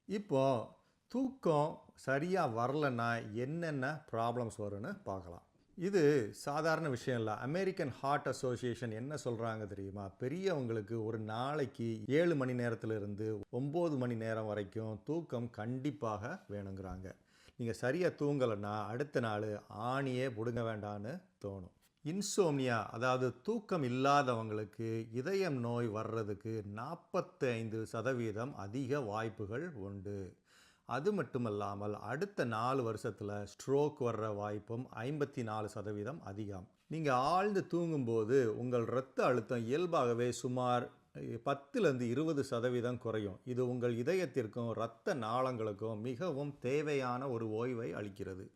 இப்போ தூக்கம் சரியா வரலன்னா என்னென்ன ப்ராப்ளம்ஸ் வரும்னு பார்க்கலாம். இது சாதாரண விஷயம் இல்ல. அமெரிக்கன் ஹார்ட் அசோசியேஷன் என்ன சொல்றாங்க தெரியுமா? பெரியவங்களுக்கு ஒரு நாளைக்கு 7 மணி நேரத்திலிருந்து 9 மணி நேரம் வரைக்கும் தூக்கம் கண்டிப்பாக வேணுங்கிறாங்க. நீங்க சரியா தூங்கலன்னா அடுத்த நாள் ஆணியே புடுங்க வேண்டான்னு தோணும். இன்சோம்னியா அதாவது தூக்கம் இல்லாதவங்களுக்கு இதயம் நோய் வர்றதுக்கு 45% அதிக வாய்ப்புகள் உண்டு. அது மட்டுமல்லாமல் அடுத்த 4 வருஷத்தில் ஸ்ட்ரோக் வர்ற வாய்ப்பும் 54% அதிகம். நீங்கள் ஆழ்ந்து தூங்கும்போது உங்கள் இரத்த அழுத்தம் இயல்பாகவே சுமார் 10லேருந்து 20% குறையும். இது உங்கள் இதயத்திற்கும் இரத்த நாளங்களுக்கும் மிகவும் தேவையான ஒரு ஓய்வை அளிக்கிறது.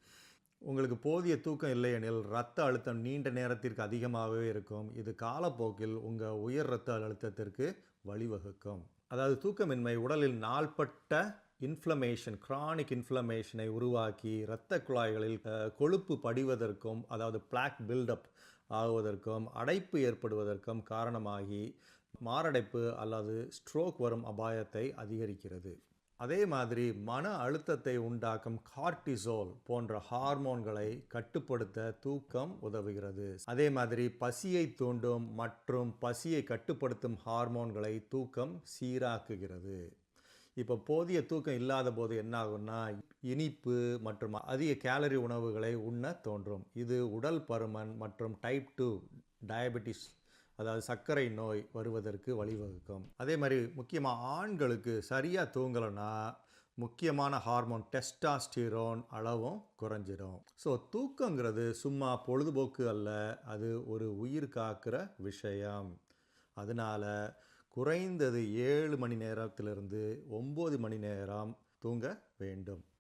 உங்களுக்கு போதிய தூக்கம் இல்லையெனில் இரத்த அழுத்தம் நீண்ட நேரத்திற்கு அதிகமாகவே இருக்கும். இது காலப்போக்கில் உங்கள் உயர் இரத்த அழுத்தத்திற்கு வழிவகுக்கும். அதாவது தூக்கமின்மை உடலில் நாள்பட்ட இன்ஃப்ளமேஷன், கிரானிக் இன்ஃப்ளமேஷனை உருவாக்கி இரத்த குழாய்களில் கொழுப்பு படிவதற்கும், அதாவது பிளாக் பில்டப் ஆகுவதற்கும், அடைப்பு ஏற்படுவதற்கும் காரணமாகி மாரடைப்பு அல்லது ஸ்ட்ரோக் வரும் அபாயத்தை அதிகரிக்கிறது. அதே மாதிரி மன அழுத்தத்தை உண்டாக்கும் கார்டிசோல் போன்ற ஹார்மோன்களை கட்டுப்படுத்த தூக்கம் உதவுகிறது. அதே மாதிரி பசியை தூண்டும் மற்றும் பசியை கட்டுப்படுத்தும் ஹார்மோன்களை தூக்கம் சீராக்குகிறது. இப்போ போதிய தூக்கம் இல்லாத போது என்ன ஆகும்னா இனிப்பு மற்றும் அதிக கேலரி உணவுகளை உண்ண தோன்றும். இது உடல் பருமன் மற்றும் டைப் 2 டயபெட்டிஸ், அதாவது சர்க்கரை நோய் வருவதற்கு வழிவகுக்கும். அதே மாதிரி முக்கியமாக ஆண்களுக்கு சரியாக தூங்கலைன்னா முக்கியமான ஹார்மோன் டெஸ்டாஸ்டிரோன் அளவும் குறைஞ்சிடும். ஸோ தூக்கங்கிறது சும்மா பொழுதுபோக்கு அல்ல, அது ஒரு உயிர் காக்கிற விஷயம். அதனால குறைந்தது 7 மணி நேரத்திலிருந்து 9 மணி நேரம் தூங்க வேண்டும்.